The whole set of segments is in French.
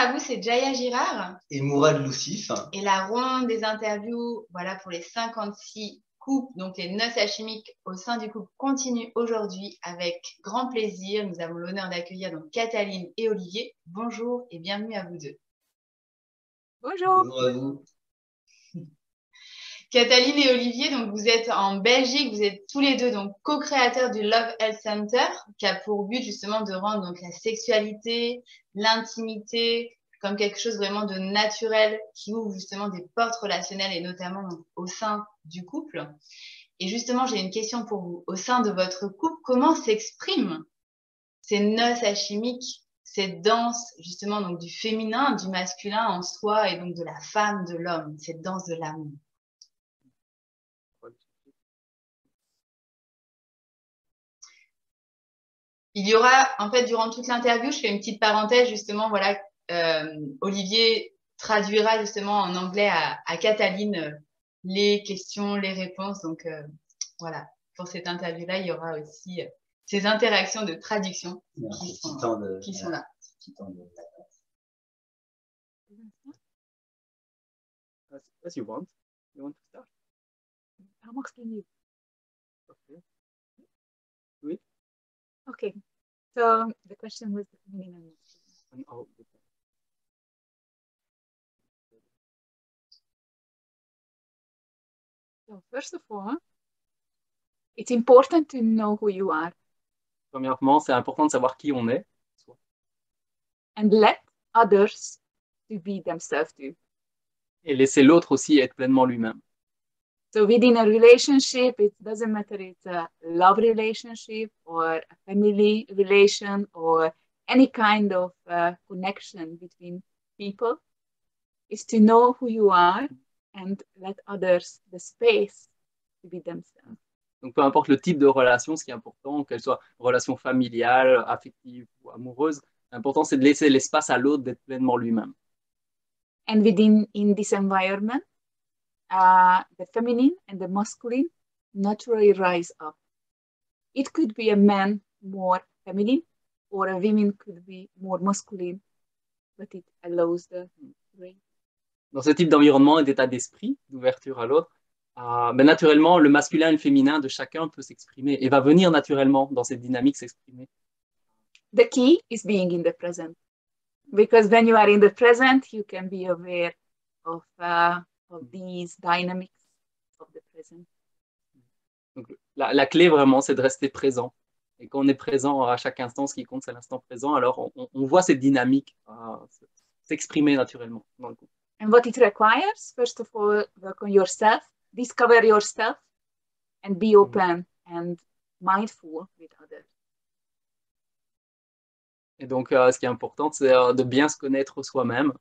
à vous, c'est Jaya Girard. Et Mourad Loussif. Et la ronde des interviews, voilà, pour les 56 couples, donc les noces alchimiques au sein du couple, continue aujourd'hui avec grand plaisir. Nous avons l'honneur d'accueillir donc Cataline et Olivier. Bonjour et bienvenue à vous deux. Bonjour. Bonjour à vous. Cataline et Olivier, donc vous êtes en Belgique, vous êtes tous les deux donc co-créateurs du Love Health Center, qui a pour but justement de rendre donc la sexualité, l'intimité comme quelque chose vraiment de naturel qui ouvre justement des portes relationnelles et notamment donc, au sein du couple. Et justement, j'ai une question pour vous. Au sein de votre couple, comment s'expriment ces noces alchimiques, cette danse justement donc du féminin, du masculin en soi et donc de la femme, de l'homme, cette danse de l'amour? Il y aura, en fait, durant toute l'interview, je fais une petite parenthèse, justement, voilà, Olivier traduira justement en anglais à Cataline les questions, les réponses. Donc, voilà, pour cette interview-là, il y aura aussi ces interactions de traduction qui sont là. As you want. You want to start? I'm asking you. Okay. Oui. Okay. So the question was the feminine and masculine. So first of all, it's important to know who you are. Premièrement, c'est important de savoir qui on est. And let others to be themselves too. Et laisser l'autre aussi être pleinement lui-même. So within a relationship, it doesn't matter if it's a love relationship or a family relation or any kind of connection between people, is to know who you are and let others the space to be themselves. Donc peu importe le type de relation, ce qui est important, qu'elle soit relation familiale, affective ou amoureuse, l'important c'est de laisser l'espace à l'autre d'être pleinement lui-même. And within this environment, the feminine and the masculine naturally rise up. It could be a man more feminine or a woman could be more masculine, but it allows the range. Dans ce type d'environnement et d'état d'esprit, d'ouverture à l'autre, ben naturellement, le masculin et le féminin de chacun peut s'exprimer et va venir naturellement dans cette dynamique s'exprimer. The key is being in the present. Because when you are in the present, you can be aware of these dynamics of the present. Donc, la clé vraiment, c'est de rester présent. Et quand on est présent à chaque instant, ce qui compte, c'est l'instant présent, alors on voit cette dynamique s'exprimer naturellement dans le couple. And what it requires, first of all, work on yourself, discover yourself, and be open and mindful with others. Et donc, ce qui est important, c'est de bien se connaître soi-même.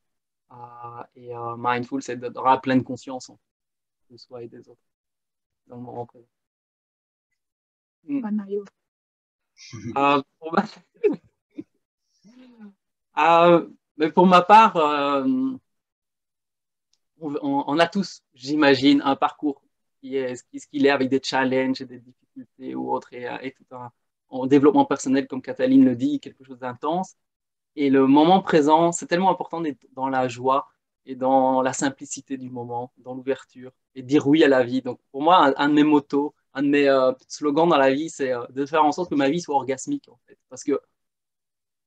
Et mindful, c'est d'avoir pleine conscience de soi et des autres dans le moment présent. Mais pour ma part, on a tous, j'imagine, un parcours qui est ce qu'il est avec des challenges et des difficultés ou autres et tout en développement personnel, comme Cataline le dit, quelque chose d'intense. Et le moment présent, c'est tellement important d'être dans la joie et dans la simplicité du moment, dans l'ouverture et dire oui à la vie. Donc pour moi, un de mes mottos, un de mes slogans dans la vie, c'est de faire en sorte que ma vie soit orgasmique en fait, parce que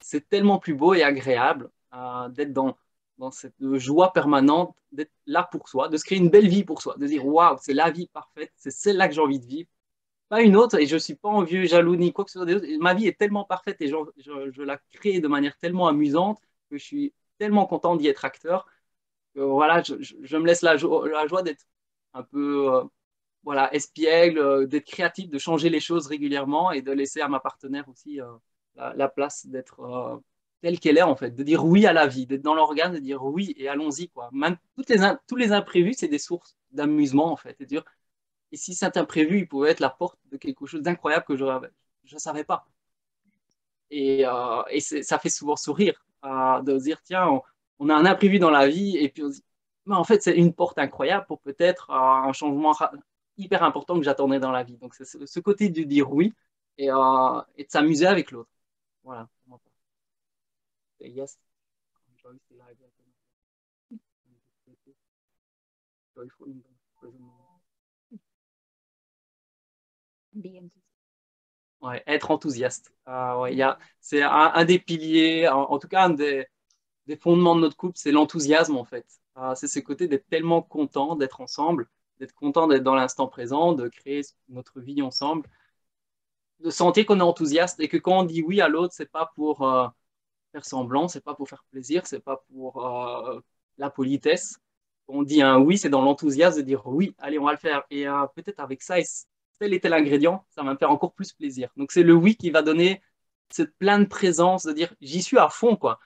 c'est tellement plus beau et agréable d'être dans cette joie permanente, d'être là pour soi, de se créer une belle vie pour soi, de dire waouh, c'est la vie parfaite, c'est celle-là que j'ai envie de vivre. Pas une autre, et je ne suis pas envieux, jaloux, ni quoi que ce soit des autres. Ma vie est tellement parfaite et je la crée de manière tellement amusante que je suis tellement content d'y être acteur. Que, voilà, je me laisse la joie d'être un peu voilà, espiègle, d'être créatif, de changer les choses régulièrement et de laisser à ma partenaire aussi la place d'être telle qu'elle est en fait, de dire oui à la vie, d'être dans l'organe, de dire oui et allons-y, quoi. Même tous les imprévus, c'est des sources d'amusement en fait, et de dire et si cet imprévu, il pouvait être la porte de quelque chose d'incroyable que je ne savais pas. Et ça fait souvent sourire de se dire, tiens, on a un imprévu dans la vie, et puis on se dit, mais en fait, c'est une porte incroyable pour peut-être un changement hyper important que j'attendais dans la vie. Donc, c'est ce côté de dire oui et de s'amuser avec l'autre. Voilà. Yes. Ouais, être enthousiaste. Ouais, c'est un des piliers, en tout cas un des fondements de notre couple, c'est l'enthousiasme en fait. C'est ce côté d'être tellement content d'être ensemble, d'être content d'être dans l'instant présent, de créer notre vie ensemble, de sentir qu'on est enthousiaste et que quand on dit oui à l'autre, c'est pas pour faire semblant, c'est pas pour faire plaisir, c'est pas pour la politesse. Quand on dit un oui, c'est dans l'enthousiasme de dire oui, allez, on va le faire. Et peut-être avec ça, tel et tel ingrédient, ça va me faire encore plus plaisir. Donc c'est le oui qui va donner cette pleine présence, de dire j'y suis à fond, quoi.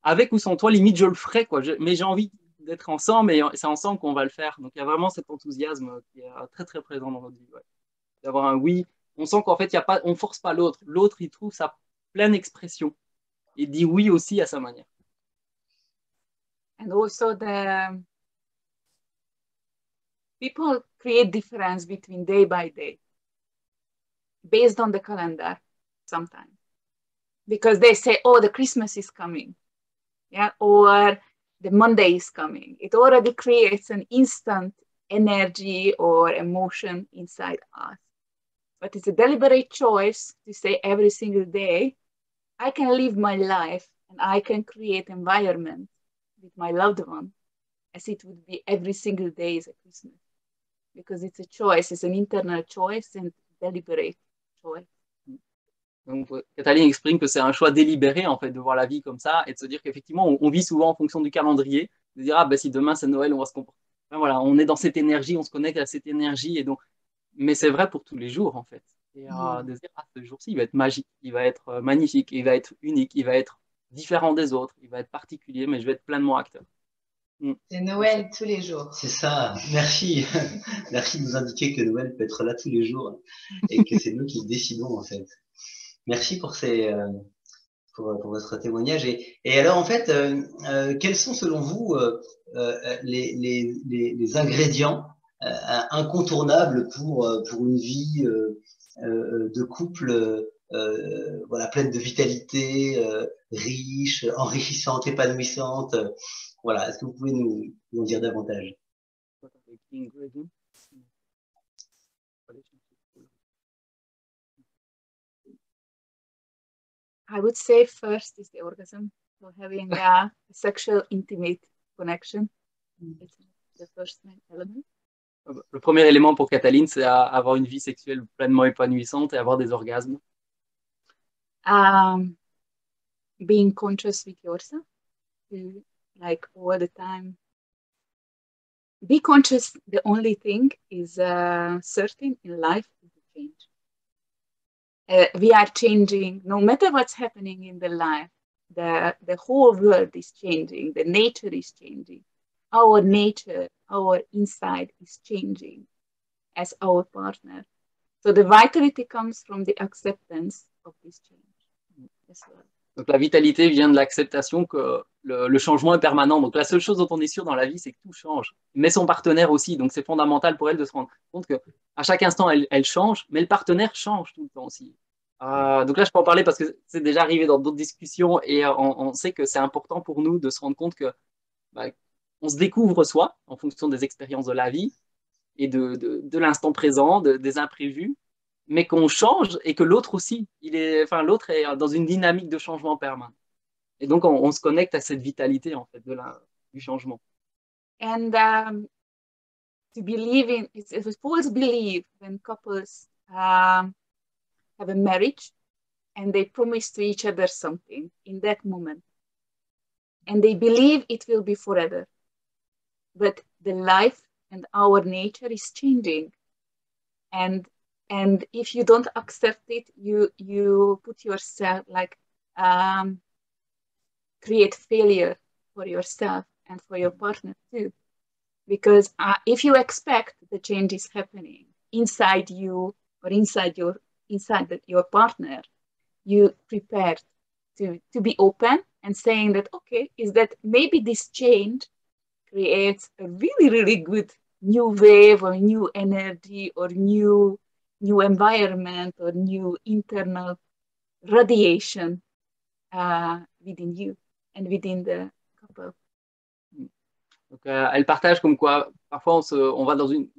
Avec ou sans toi, limite, je le ferai, quoi. Mais j'ai envie d'être ensemble et c'est ensemble qu'on va le faire. Donc il y a vraiment cet enthousiasme qui est très, très présent dans notre vie. Ouais. D'avoir un oui. On sent qu'en fait, on ne force pas l'autre. L'autre, il trouve sa pleine expression et dit oui aussi à sa manière. And also the people create difference between day by day based on the calendar sometimes. Because they say, oh, the Christmas is coming. Yeah, or the Monday is coming. It already creates an instant energy or emotion inside us. But it's a deliberate choice to say every single day, I can live my life and I can create environment with my loved one as it would be every single day is a Christmas. Because it's a choice, it's an internal choice and deliberate choice. Donc, Cataline exprime que c'est un choix délibéré en fait de voir la vie comme ça et de se dire qu'effectivement on vit souvent en fonction du calendrier, de dire ah ben si demain c'est Noël on va se comporter. Enfin, voilà, on est dans cette énergie, on se connecte à cette énergie et donc mais c'est vrai pour tous les jours en fait. Et de se dire ah ce jour-ci il va être magique, il va être magnifique, il va être unique, il va être différent des autres, il va être particulier mais je vais être pleinement acteur. C'est Noël tous les jours. C'est ça. Merci. Merci de nous indiquer que Noël peut être là tous les jours et que c'est nous qui décidons en fait. Merci pour pour votre témoignage. Et alors en fait, quels sont selon vous les ingrédients incontournables pour une vie de couple voilà, pleine de vitalité, riche, enrichissante, épanouissante. Voilà, est-ce que vous pouvez nous en dire davantage? I would say first is the orgasm. So having a sexual intimate connection. It's the first element. Le premier élément pour Cataline, c'est avoir une vie sexuelle pleinement épanouissante et avoir des orgasmes. Being conscious with yourself, like all the time. Be conscious, the only thing is certain in life is the change. We are changing, no matter what's happening in the life, the whole world is changing, the nature is changing. Our nature, our inside is changing as our partner. So the vitality comes from the acceptance of this change as well. Donc la vitalité vient de l'acceptation que le changement est permanent. Donc la seule chose dont on est sûr dans la vie, c'est que tout change. Mais son partenaire aussi. Donc c'est fondamental pour elle de se rendre compte qu'à chaque instant, elle change, mais le partenaire change tout le temps aussi. Donc là, je peux en parler parce que c'est déjà arrivé dans d'autres discussions et on sait que c'est important pour nous de se rendre compte que on se découvre soi en fonction des expériences de la vie et de l'instant présent, des imprévus, mais qu'on change et que l'autre aussi, l'autre est dans une dynamique de changement permanent. Et donc, on se connecte à cette vitalité en fait du changement. And to believe in, it's always believe when couples have a marriage and they promise to each other something in that moment, and they believe it will be forever. But the life and our nature is changing, and if you don't accept it, you put yourself create failure for yourself and for your partner too, because if you expect the change is happening inside you or inside your partner, you prepared to be open and saying that okay, is that maybe this change creates a really, really good new wave or new energy or new environment or new internal radiation within you and within comfortable. Donc, elle partage comme quoi, parfois on va dans une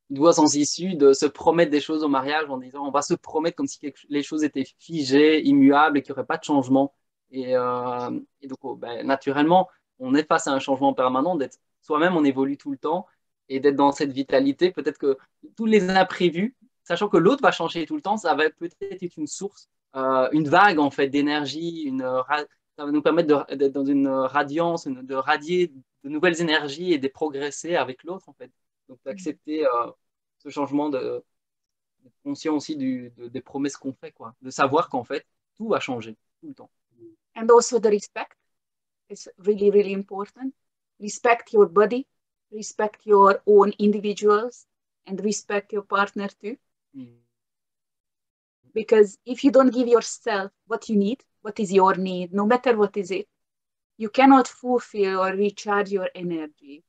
voie sans issue de se promettre des choses au mariage en disant on va se promettre comme si les choses étaient figées, immuables et qu'il n'y aurait pas de changement. Et donc, naturellement, on est face à un changement permanent, d'être soi-même, on évolue tout le temps et d'être dans cette vitalité. Peut-être que tous les imprévus, sachant que l'autre va changer tout le temps, ça va peut-être être une source, une vague en fait d'énergie, ça va nous permettre d'être dans une radiance, de radier de nouvelles énergies et de progresser avec l'autre en fait. Donc d'accepter ce changement de conscient aussi des promesses qu'on fait, quoi, de savoir qu'en fait tout va changer tout le temps. And also the respect is really, really important. Respect your body, respect your own individuals, and respect your partner too. Because if you don't give yourself what you need, what is your need, no matter what is it, you cannot fulfill or recharge your energy.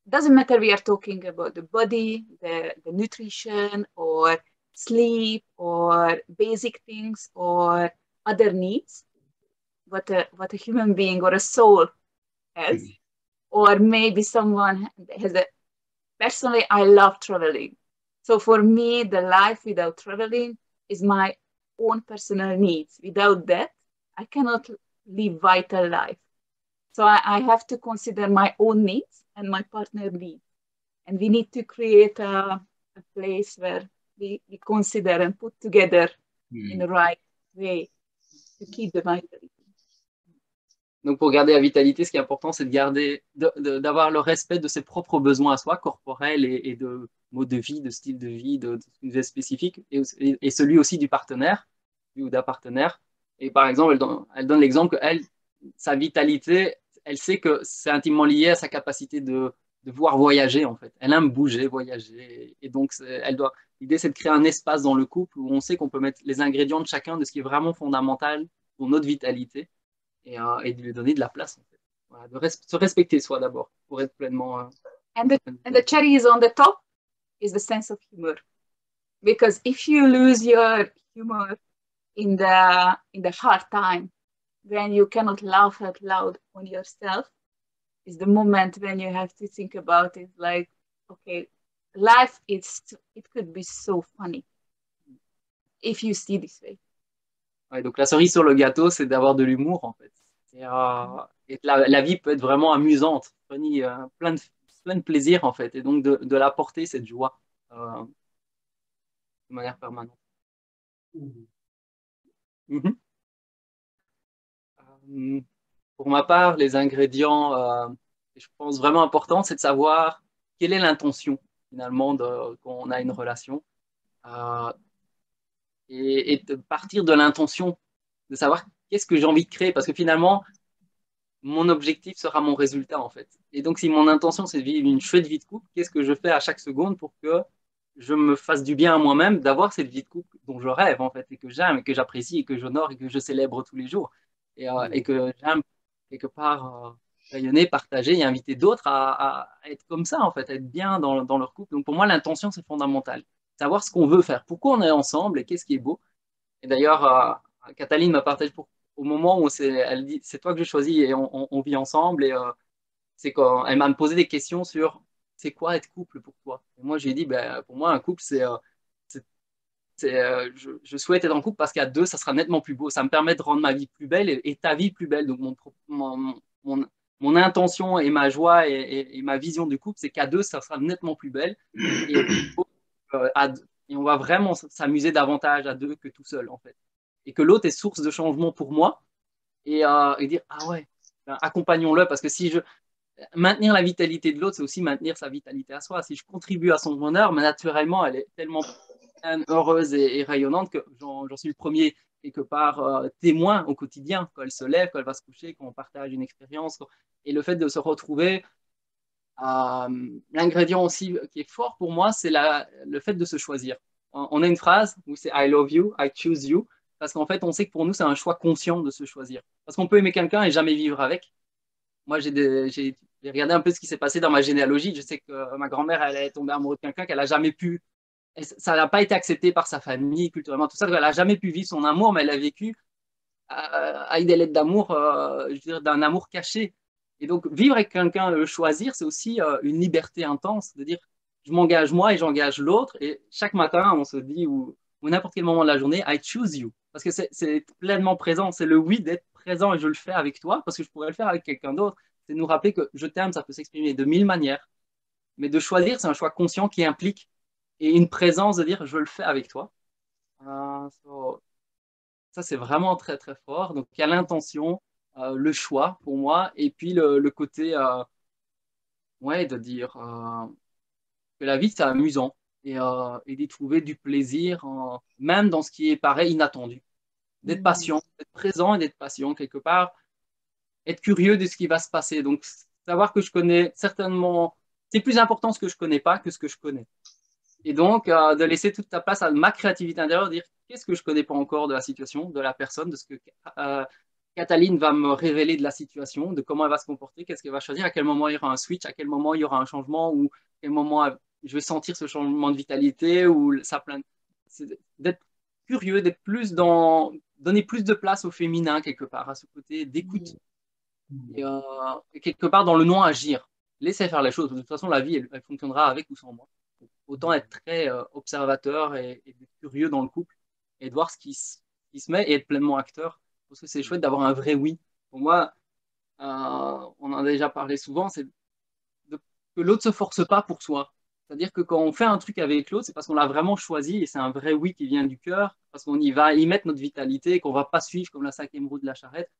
It doesn't matter we are talking about the body, the nutrition, or sleep, or basic things, or other needs, what a human being or a soul has. Or maybe someone has personally, I love traveling. So for me, the life without traveling is my own personal needs. Without that, I cannot live vital life. So I have to consider my own needs and my partner needs. And we need to create a place where we consider and put together in the right way to keep the vitality. Donc, pour garder la vitalité, ce qui est important, c'est d'avoir le respect de ses propres besoins à soi, corporels et de mode de vie, de style de vie, de vie spécifique, et celui aussi du partenaire, ou d'un partenaire. Et par exemple, elle donne l'exemple que sa vitalité, elle sait que c'est intimement lié à sa capacité de vouloir voyager, en fait. Elle aime bouger, voyager. Et donc, l'idée, c'est de créer un espace dans le couple où on sait qu'on peut mettre les ingrédients de chacun, de ce qui est vraiment fondamental pour notre vitalité. Et de lui donner de la place, en fait. Voilà, de se respecter soi d'abord pour être pleinement. And the cherry is on the top is the sense of humor, because if you lose your humor in the hard time, when you cannot laugh out loud on yourself, is the moment when you have to think about it. Like, okay, life it could be so funny if you see this way. Ouais, donc la cerise sur le gâteau, c'est d'avoir de l'humour en fait. Et la vie peut être vraiment amusante, funny, plein de plaisir en fait, et donc de l'apporter cette joie de manière permanente. Pour ma part, les ingrédients, je pense vraiment important, c'est de savoir quelle est l'intention finalement quand on a une relation. Et de partir de l'intention, de savoir qu'est-ce que j'ai envie de créer, parce que finalement, mon objectif sera mon résultat, en fait. Et donc, si mon intention, c'est de vivre une chouette vie de couple, qu'est-ce que je fais à chaque seconde pour que je me fasse du bien à moi-même, d'avoir cette vie de couple dont je rêve, en fait, et que j'aime, et que j'apprécie, et que j'honore, et que je célèbre tous les jours, et que j'aime, quelque part, rayonner, partager, et inviter d'autres à être comme ça, en fait, à être bien dans leur couple. Donc, pour moi, l'intention, c'est fondamental. Savoir ce qu'on veut faire, pourquoi on est ensemble et qu'est-ce qui est beau. Et d'ailleurs, Cataline m'a partagé au moment où elle dit c'est toi que je choisis et on vit ensemble. Et c'est quand elle m'a posé des questions sur c'est quoi être couple pour toi. Et moi, j'ai dit pour moi, un couple, je souhaite être en couple parce qu'à deux, ça sera nettement plus beau. Ça me permet de rendre ma vie plus belle et ta vie plus belle. Donc, mon intention et ma joie et ma vision du couple, c'est qu'à deux, ça sera nettement plus belle. Et on va vraiment s'amuser davantage à deux que tout seul, en fait. Et que l'autre est source de changement pour moi. Et dire, ah ouais, accompagnons-le. Parce que maintenir la vitalité de l'autre, c'est aussi maintenir sa vitalité à soi. Si je contribue à son bonheur, mais naturellement, elle est tellement heureuse et rayonnante que j'en suis le premier, quelque part, témoin au quotidien, quand elle se lève, quand elle va se coucher, quand on partage une expérience. Et le fait de se retrouver... l'ingrédient aussi qui est fort pour moi, c'est le fait de se choisir. On a une phrase où c'est I love you, I choose you, parce qu'en fait, on sait que pour nous, c'est un choix conscient de se choisir. Parce qu'on peut aimer quelqu'un et jamais vivre avec. Moi, j'ai regardé un peu ce qui s'est passé dans ma généalogie. Je sais que ma grand-mère, elle est tombée amoureuse de quelqu'un qu'elle n'a jamais pu. Ça n'a pas été accepté par sa famille, culturellement, tout ça. Elle n'a jamais pu vivre son amour, mais elle a vécu avec des lettres d'amour, je veux dire, d'un amour caché. Et donc, vivre avec quelqu'un, choisir, c'est aussi une liberté intense, de dire, je m'engage moi et j'engage l'autre. Et chaque matin, on se dit, ou n'importe quel moment de la journée, I choose you. Parce que c'est pleinement présent. C'est le oui d'être présent et je le fais avec toi, parce que je pourrais le faire avec quelqu'un d'autre. C'est nous rappeler que je t'aime, ça peut s'exprimer de mille manières. Mais de choisir, c'est un choix conscient qui implique et une présence de dire, je le fais avec toi. Ça, c'est vraiment très, très fort. Donc, il y a l'intention, le choix pour moi, et puis le côté, ouais, de dire que la vie, c'est amusant et d'y trouver du plaisir, même dans ce qui est pareil, inattendu. D'être patient, d'être présent et d'être patient quelque part, être curieux de ce qui va se passer. Donc, savoir que je connais certainement, c'est plus important ce que je connais pas que ce que je connais. Et donc, de laisser toute ta place à ma créativité intérieure, dire qu'est-ce que je connais pas encore de la situation, de la personne, de ce que Cataline va me révéler de la situation, de comment elle va se comporter, qu'est-ce qu'elle va choisir, à quel moment il y aura un switch, à quel moment il y aura un changement, ou à quel moment je vais sentir ce changement de vitalité, ou ça plein. D'être curieux, d'être plus dans, donner plus de place au féminin quelque part, à ce côté d'écoute, et quelque part dans le non-agir. Laissez faire les choses. De toute façon, la vie, elle fonctionnera avec ou sans moi. Autant être très observateur et d'être curieux dans le couple et de voir ce qui se met et être pleinement acteur. Parce que c'est chouette d'avoir un vrai oui. Pour moi, on en a déjà parlé souvent, c'est que l'autre ne se force pas pour soi. C'est-à-dire que quand on fait un truc avec l'autre, c'est parce qu'on l'a vraiment choisi et c'est un vrai oui qui vient du cœur, parce qu'on y va y mettre notre vitalité, qu'on ne va pas suivre comme la cinquième roue de la charrette,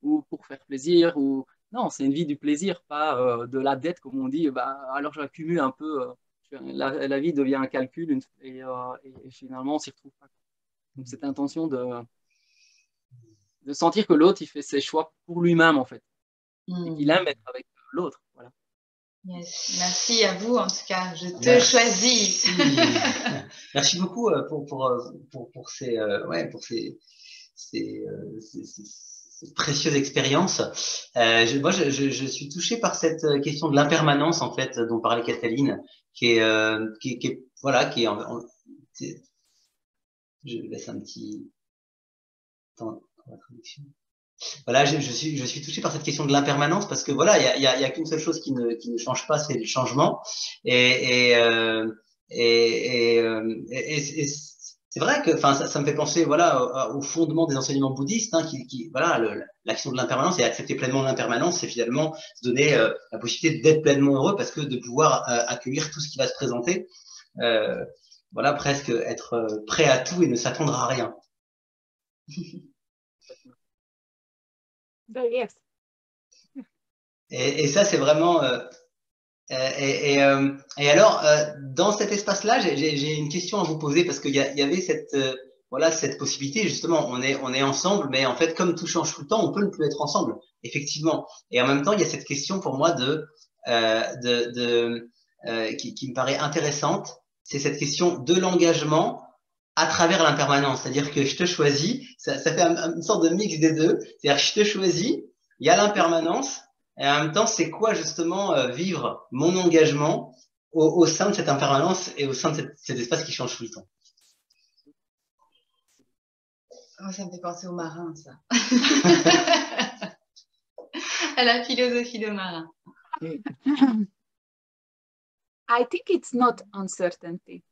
ou pour faire plaisir, ou non, c'est une vie du plaisir, pas de la dette, comme on dit, bah, alors j'accumule un peu, la vie devient un calcul et finalement on s'y retrouve pas. Donc cette intention de sentir que l'autre, il fait ses choix pour lui-même en fait, et qu'il aime être avec l'autre. Voilà. Yes. Merci à vous, en tout cas, je te choisis. Merci beaucoup pour ces, cette précieuse expérience. Moi, je suis touché par cette question de l'impermanence, en fait, dont parlait Cataline, qui est voilà, je laisse un petit temps pour la traduction. Voilà, je suis touché par cette question de l'impermanence parce que voilà, il y a qu'une seule chose qui ne change pas, c'est le changement. Et c'est vrai que, enfin, ça me fait penser, voilà, au fondement des enseignements bouddhistes, hein, voilà, l'action de l'impermanence et accepter pleinement l'impermanence, c'est finalement se donner la possibilité d'être pleinement heureux parce que de pouvoir accueillir tout ce qui va se présenter. Voilà, presque être prêt à tout et ne s'attendre à rien. Yes. Et ça, c'est vraiment. Et alors, dans cet espace-là, j'ai une question à vous poser parce qu'il y avait cette voilà cette possibilité justement. On est ensemble, mais en fait, comme tout change tout le temps, on peut ne plus être ensemble, effectivement. Et en même temps, il y a cette question pour moi qui me paraît intéressante. C'est cette question de l'engagement à travers l'impermanence. C'est-à-dire que je te choisis, ça fait une sorte de mix des deux. C'est-à-dire que je te choisis, il y a l'impermanence. Et en même temps, c'est quoi justement vivre mon engagement au sein de cette impermanence et au sein de cet espace qui change tout le temps. Oh, ça me fait penser aux marins, ça. À la philosophie de marin. I think it's not uncertainty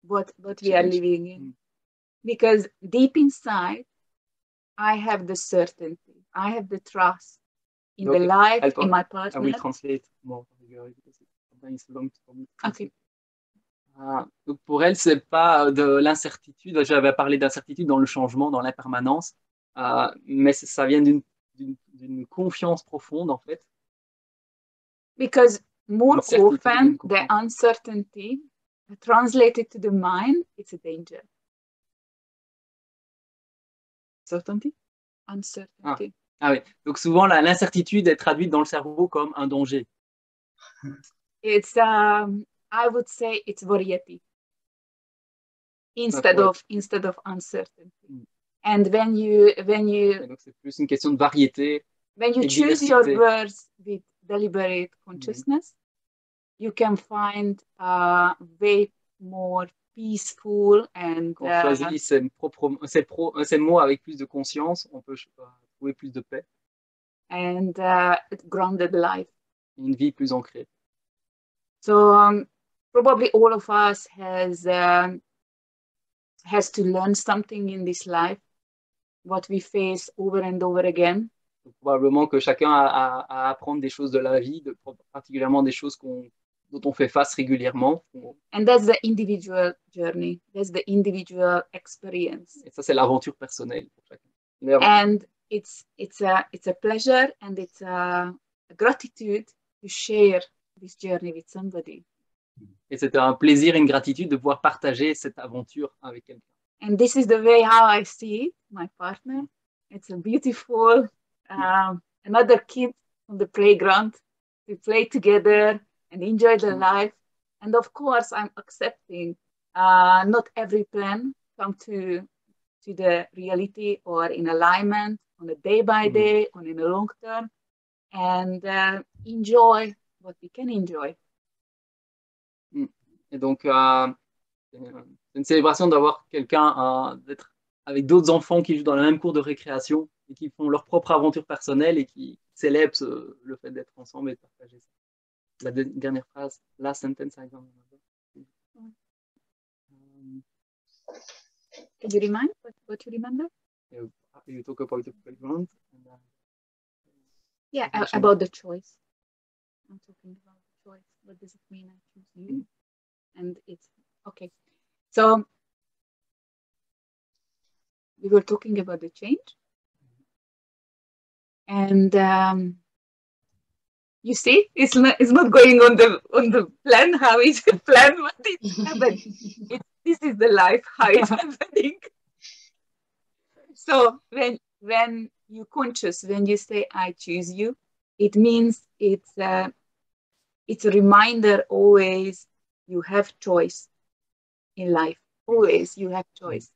what we are living in. Because deep inside, I have the certainty. I have the trust in the life, in my partner. I will translate more because sometimes it's long for me. Okay. Donc pour elle, c'est pas de l'incertitude. J'avais parlé d'incertitude dans le changement, dans l'impermanence, mais ça vient d'une confiance profonde en fait. Because more often the uncertainty translated to the mind, it's a danger. Certainty? Uncertainty. Ah oui. Donc souvent l'incertitude est traduite dans le cerveau comme un danger. It's I would say it's variety instead of uncertainty. And when you donc c'est plus une question de variété. When you choose your words with deliberate consciousness, you can find way more peaceful and. Quand on choisit ces mots avec plus de conscience, on peut trouver plus de paix. and grounded life. Une vie plus ancrée. So probably all of us has to learn something in this life, what we face over and over again. Donc, probablement que chacun a à apprendre des choses de la vie, particulièrement des choses dont on fait face régulièrement. And that's the individual journey. That's the individual experience. Et ça, c'est l'aventure personnelle pour chacun. And it's a pleasure and it's a gratitude to share this journey with somebody. Et c'est un plaisir et une gratitude de pouvoir partager cette aventure avec quelqu'un. And this is the way how I see my partner. It's a beautiful another kid on the playground. We play together and enjoy the life. And of course, I'm accepting not every plan come to the reality or in alignment on a day by day, on in a long term, and enjoy what we can enjoy. Et donc, c'est une célébration d'avoir quelqu'un, d'être avec d'autres enfants qui jouent dans la même cour de récréation et qui font leur propre aventure personnelle et qui célèbrent le fait d'être ensemble et de partager ça. La dernière phrase, last sentence, I don't remember. Can you remind what you remember? You talk about the playground. Yeah, about the choice. I'm talking about the choice. What does it mean I choose you? And it's okay. So we were talking about the change. And you see, it's not going on the plan how it's planned, what it's happening. This is the life how it's happening. So when you're conscious, when you say I choose you, it means it's a reminder always you have choice in life. Always you have choice.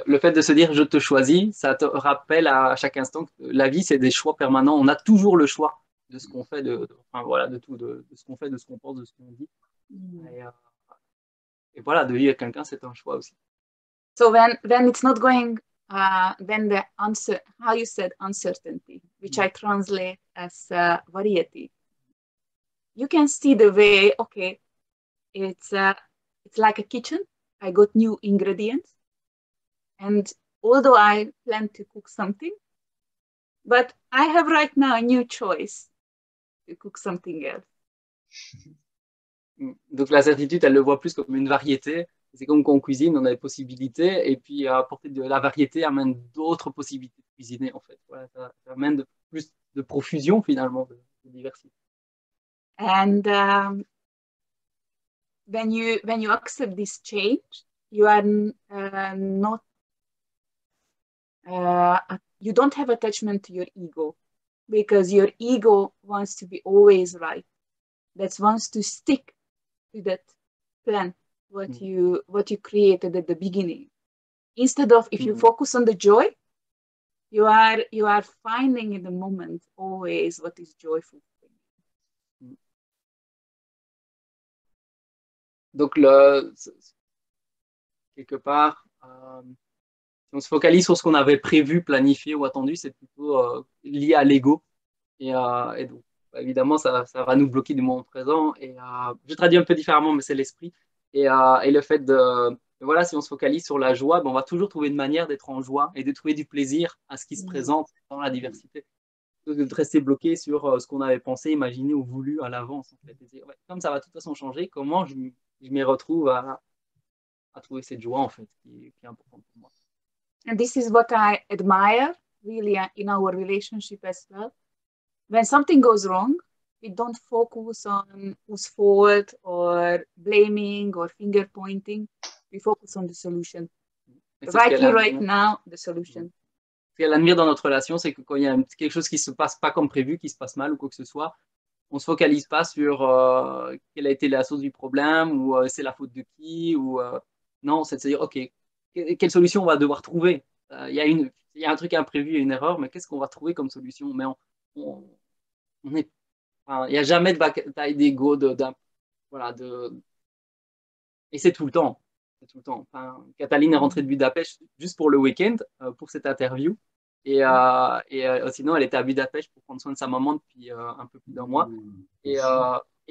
Le fait de se dire je te choisis, ça te rappelle à chaque instant que la vie c'est des choix permanents. On a toujours le choix de ce qu'on fait, de tout, de ce qu'on fait, de ce qu'on pense, de ce qu'on dit. Et voilà, de vivre avec quelqu'un, c'est un choix aussi. So when it's not going, then the answer, how you said uncertainty, which I translate as variety. You can see the way, okay, it's like a kitchen. I got new ingredients. And although I plan to cook something, but I have right now a new choice to cook something else. Donc la certitude, elle le voit plus comme une variété. C'est comme quand on cuisine, on a des possibilités, et puis apporter de la variété amène d'autres possibilités de cuisiner en fait. Voilà, ça amène plus de profusion finalement, de diversité. And when you accept this change, you are not. You don't have attachment to your ego because your ego wants to be always right. That wants to stick to that plan, what you created at the beginning. Instead of if you focus on the joy, you are finding in the moment always what is joyful. Donc quelque part. Si on se focalise sur ce qu'on avait prévu, planifié ou attendu, c'est plutôt lié à l'ego. Et donc, évidemment, ça va nous bloquer du moment présent. Et je traduis un peu différemment, mais c'est l'esprit. Et le fait voilà, si on se focalise sur la joie, on va toujours trouver une manière d'être en joie et de trouver du plaisir à ce qui se présente dans la diversité. De rester bloqué sur ce qu'on avait pensé, imaginé ou voulu à l'avance. En fait. Comme ça va de toute façon changer, comment je m'y retrouve à trouver cette joie en fait, qui est importante pour moi. And this is what I admire really in our relationship as well. When something goes wrong, we don't focus on whose fault or blaming or finger pointing. We focus on the solution. Right here, right now, the solution. Ce qu'elle admire dans notre relation, c'est que quand il y a quelque chose qui ne se passe pas comme prévu, qui se passe mal ou quoi que ce soit, on ne se focalise pas sur quelle a été la source du problème ou c'est la faute de qui. Non, c'est de se dire, OK, quelle solution on va devoir trouver? Il y a un truc imprévu, une erreur, mais qu'est-ce qu'on va trouver comme solution? Mais il n'y a jamais de bataille d'ego, et c'est tout le temps. C'est tout le temps. Cataline est rentrée de Budapest juste pour le week-end, pour cette interview. Sinon, elle était à Budapest pour prendre soin de sa maman depuis un peu plus d'un mois. Et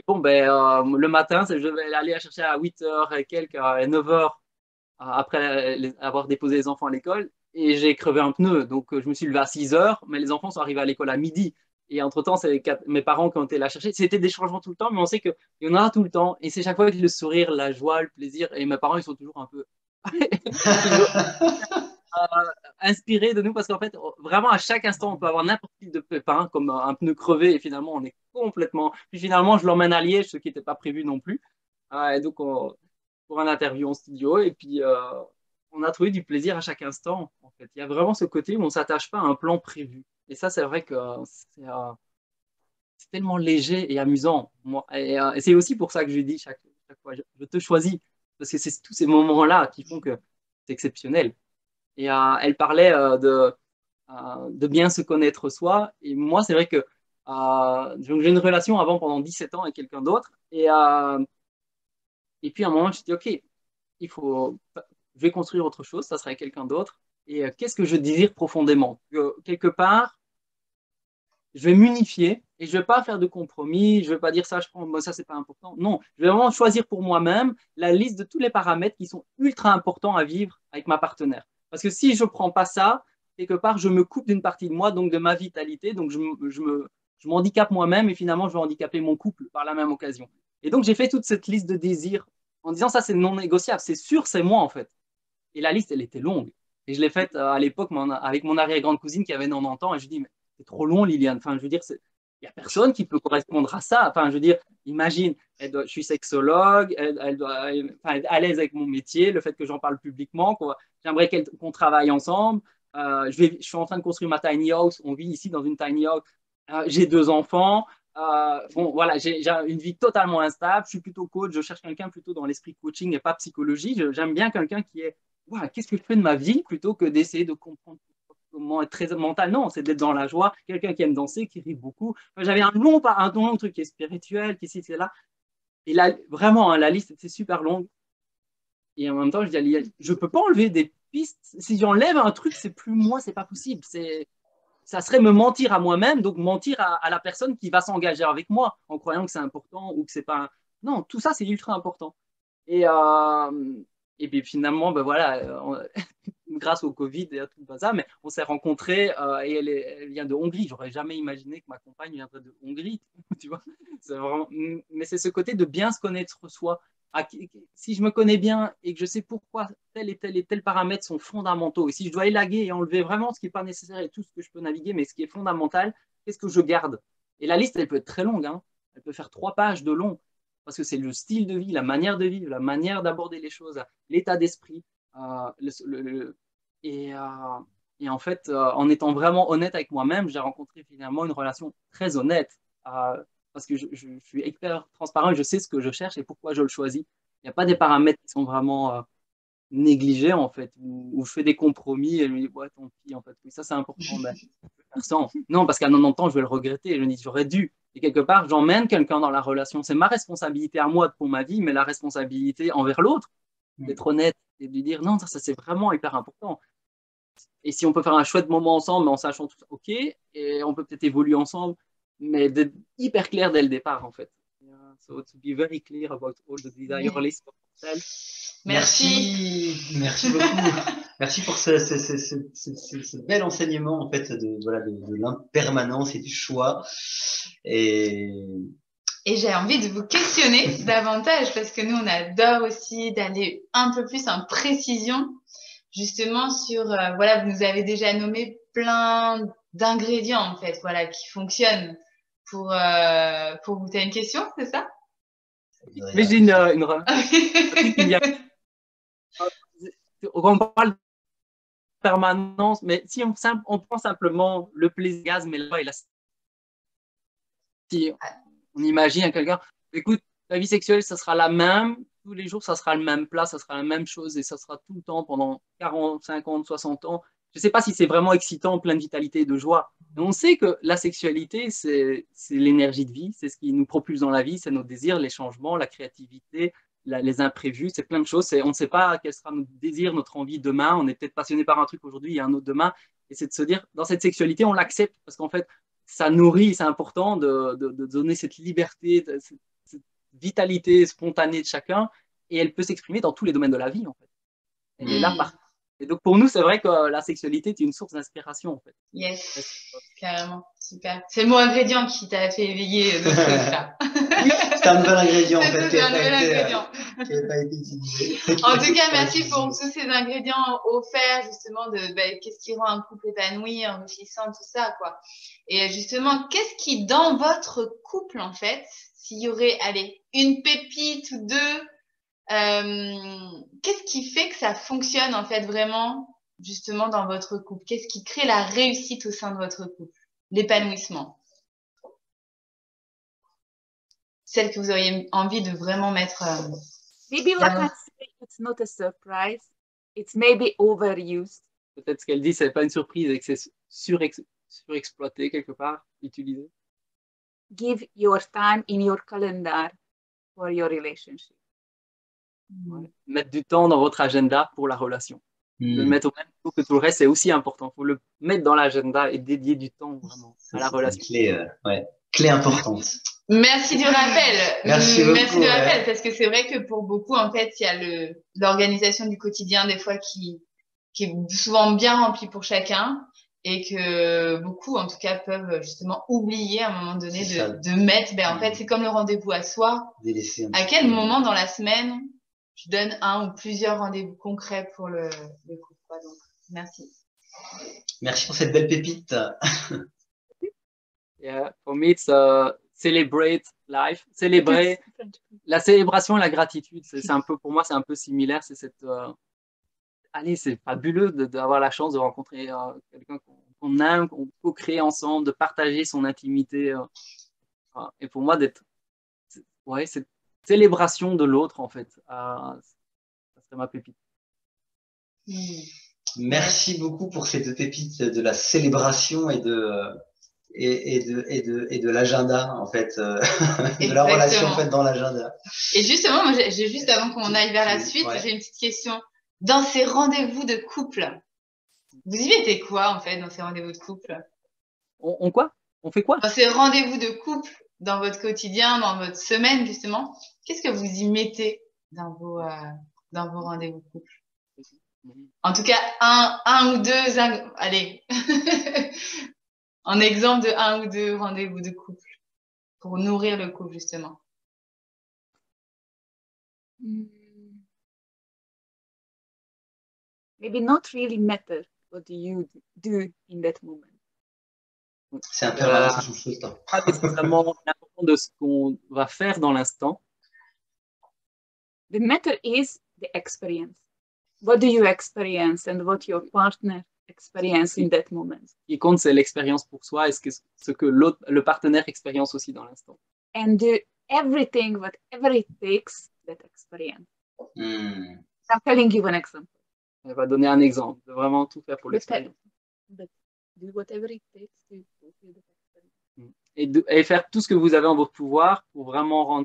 bon, le matin, je vais aller la chercher à 8h et quelques, à 9h, après avoir déposé les enfants à l'école. Et j'ai crevé un pneu. Donc, je me suis levé à 6h, mais les enfants sont arrivés à l'école à midi. Et entre-temps, c'est mes parents qui ont été la chercher. C'était des changements tout le temps, mais on sait qu'il y en a tout le temps. Et c'est chaque fois avec le sourire, la joie, le plaisir. Et mes parents, ils sont toujours un peu inspirés de nous parce qu'en fait, vraiment, à chaque instant, on peut avoir n'importe quel de pépin, comme un pneu crevé. Et finalement, on est complètement. Puis finalement, je l'emmène à Liège, ce qui n'était pas prévu non plus. Et donc, pour un interview en studio. Et puis, on a trouvé du plaisir à chaque instant. En fait, il y a vraiment ce côté où on ne s'attache pas à un plan prévu. Et ça, c'est vrai que c'est tellement léger et amusant. Et c'est aussi pour ça que je dis chaque fois, je te choisis. Parce que c'est tous ces moments-là qui font que c'est exceptionnel. Et elle parlait de bien se connaître soi. Et moi, c'est vrai que j'ai une relation avant pendant 17 ans avec quelqu'un d'autre. Et puis à un moment, je me suis dit, OK, je vais construire autre chose, ça serait quelqu'un d'autre. Et qu'est-ce que je désire profondément? Quelque part, je vais m'unifier et je ne vais pas faire de compromis. Je ne vais pas dire ça, ça, c'est pas important. Non, je vais vraiment choisir pour moi-même la liste de tous les paramètres qui sont ultra importants à vivre avec ma partenaire. Parce que si je ne prends pas ça, quelque part, je me coupe d'une partie de moi, donc de ma vitalité. Donc, je m'handicape moi-même et finalement, je vais handicaper mon couple par la même occasion. Et donc, j'ai fait toute cette liste de désirs en disant ça, c'est non négociable. C'est sûr, c'est moi, en fait. Et la liste, elle était longue. Et je l'ai faite à l'époque avec mon arrière-grande cousine qui avait 90 ans. Et je dis, mais c'est trop long, Liliane. Enfin, je veux dire, il n'y a personne qui peut correspondre à ça. Enfin, je veux dire, imagine, je suis sexologue, elle doit être à l'aise avec mon métier, le fait que j'en parle publiquement, j'aimerais qu'on travaille ensemble. Je suis en train de construire ma tiny house. On vit ici dans une tiny house. J'ai 2 enfants. Bon, voilà, j'ai une vie totalement instable. Je suis plutôt coach. Je cherche quelqu'un plutôt dans l'esprit coaching et pas psychologie. J'aime bien quelqu'un qui est, voilà, qu'est-ce que je fais de ma vie plutôt que d'essayer de comprendre comment être très mental. Non, c'est d'être dans la joie. Quelqu'un qui aime danser, qui rit beaucoup. Enfin, j'avais un long truc qui est spirituel, qui c'est là. Et là, vraiment, hein, la liste était super longue. Et en même temps, je dis, je peux pas enlever des pistes. Si j'enlève un truc, c'est plus moi, c'est pas possible. Ça serait me mentir à moi-même, donc mentir à la personne qui va s'engager avec moi en croyant que c'est important ou que c'est pas. Non, tout ça, c'est ultra important. Et puis finalement, ben voilà, grâce au Covid et à tout le bazar, mais on s'est rencontrés et elle vient de Hongrie. J'aurais jamais imaginé que ma compagne viendrait de Hongrie, tu vois. Mais c'est ce côté de bien se connaître soi. Si je me connais bien et que je sais pourquoi tel et tel paramètres sont fondamentaux, et si je dois élaguer et enlever vraiment ce qui n'est pas nécessaire et tout ce que je peux naviguer, mais ce qui est fondamental, qu'est-ce que je garde? Et la liste, elle peut être très longue, hein. Elle peut faire 3 pages de long, parce que c'est le style de vie, la manière de vivre, la manière d'aborder les choses, l'état d'esprit. Et en fait, en étant vraiment honnête avec moi-même, j'ai rencontré finalement une relation très honnête. Parce que je suis hyper transparent et je sais ce que je cherche et pourquoi je le choisis. Il n'y a pas des paramètres qui sont vraiment négligés, en fait, où je fais des compromis et je me dis, ouais, tant pis, en fait, oui, ça c'est important, ben, non, parce qu'à 90 ans, je vais le regretter. Je me dis, j'aurais dû. Et quelque part, j'emmène quelqu'un dans la relation. C'est ma responsabilité à moi pour ma vie, mais la responsabilité envers l'autre, d'être honnête et de lui dire, non, ça c'est vraiment hyper important. Et si on peut faire un chouette moment ensemble, en sachant tout ça, ok, et on peut peut-être évoluer ensemble, mais d'être hyper clair dès le départ, en fait. So to be very clear about all the desire list of self. Merci beaucoup. Merci pour ce bel enseignement en fait de l'impermanence et du choix. Et j'ai envie de vous questionner davantage parce que nous on adore aussi d'aller un peu plus en précision justement sur voilà, vous nous avez déjà nommé plein d'ingrédients en fait, voilà, qui fonctionnent pour vous. T'as une question, c'est ça? Mais j'ai une on parle de permanence, mais si on prend simplement le plaisir, mais là, si on imagine quelqu'un, écoute, la vie sexuelle, ça sera la même, tous les jours, ça sera le même plat, ça sera la même chose, et ça sera tout le temps pendant 40, 50, 60 ans. Je ne sais pas si c'est vraiment excitant, plein de vitalité et de joie. Mais on sait que la sexualité, c'est l'énergie de vie, c'est ce qui nous propulse dans la vie, c'est nos désirs, les changements, la créativité, les imprévus, c'est plein de choses. On ne sait pas quel sera notre désir, notre envie demain. On est peut-être passionné par un truc aujourd'hui, il y a un autre demain. Et c'est de se dire, dans cette sexualité, on l'accepte parce qu'en fait, ça nourrit, c'est important de donner cette liberté, cette vitalité spontanée de chacun, et elle peut s'exprimer dans tous les domaines de la vie, en fait. Elle est là partout. Et donc, pour nous, c'est vrai que la sexualité est une source d'inspiration, en fait. Yes, carrément, super. C'est le mot ingrédient qui t'a fait éveiller d'autres choses, là. C'est un nouvel ingrédient, en fait, C'est un nouvel ingrédient. qui n'a pas été utilisé. En tout cas, merci pour tous ces ingrédients offerts, justement, de qu'est-ce qui rend un couple épanoui, enrichissant, tout ça, quoi. Et justement, qu'est-ce qui, dans votre couple, en fait, s'il y aurait, allez, une pépite ou deux, qu'est-ce qui fait que ça fonctionne, en fait, vraiment, justement, dans votre couple? Qu'est-ce qui crée la réussite au sein de votre couple? L'épanouissement. Celle que vous auriez envie de vraiment mettre... Maybe what I say, it's not a surprise. It's maybe overused. Peut-être ce qu'elle dit, c'est pas une surprise et que c'est surexploité quelque part, utilisé. Give your time in your calendar for your relationship. Ouais. Mettre du temps dans votre agenda pour la relation. Le mettre au même niveau que tout le reste, c'est aussi important. Il faut le mettre dans l'agenda et dédier du temps vraiment à la relation. Clé importante. Merci du rappel. Merci beaucoup, du rappel, parce que c'est vrai que pour beaucoup, en fait, il y a l'organisation du quotidien des fois qui est souvent bien remplie pour chacun et que beaucoup, en tout cas, peuvent justement oublier à un moment donné de mettre. En fait, c'est comme le rendez-vous à soi. À quel moment dans la semaine je donne un ou plusieurs rendez-vous concrets pour le couple, quoi. Donc, merci. Merci pour cette belle pépite. Yeah, for me, it's celebrate life. Célébrer la célébration et la gratitude. C'est un peu, pour moi, c'est un peu similaire. C'est cette, allez, c'est fabuleux d'avoir la chance de rencontrer quelqu'un qu'on aime, qu'on peut créer ensemble, de partager son intimité. Et pour moi, cette célébration de l'autre, en fait, ça serait ma pépite. Merci beaucoup pour ces deux pépites de la célébration et de l'agenda, en fait, de la relation, en fait, dans l'agenda. Et justement, moi, j'ai juste avant qu'on aille vers la suite, j'ai une petite question. Dans ces rendez-vous de couple, vous y mettez quoi, en fait, dans ces rendez-vous de couple? On quoi? On fait quoi? Dans ces rendez-vous de couple, dans votre quotidien, dans votre semaine, justement, qu'est-ce que vous y mettez dans vos rendez-vous de couple? En tout cas, un ou deux, allez, en exemple de un ou deux rendez-vous de couple pour nourrir le couple, justement. Maybe not really matter what you do in that moment. C'est un permanent, ça change tout le temps. Pas nécessairement l'important de ce qu'on va faire dans l'instant. The matter is the experience. What do you experience and what your partner experience in that moment? Ce qui compte, c'est l'expérience pour soi et ce que le partenaire expérience aussi dans l'instant. And do everything, whatever it takes, that experience. I'm telling you an example. Elle va donner un exemple, de vraiment tout faire pour l'expérience. But do whatever it takes to fulfill that experience. Et faire tout ce que vous avez en votre pouvoir pour vraiment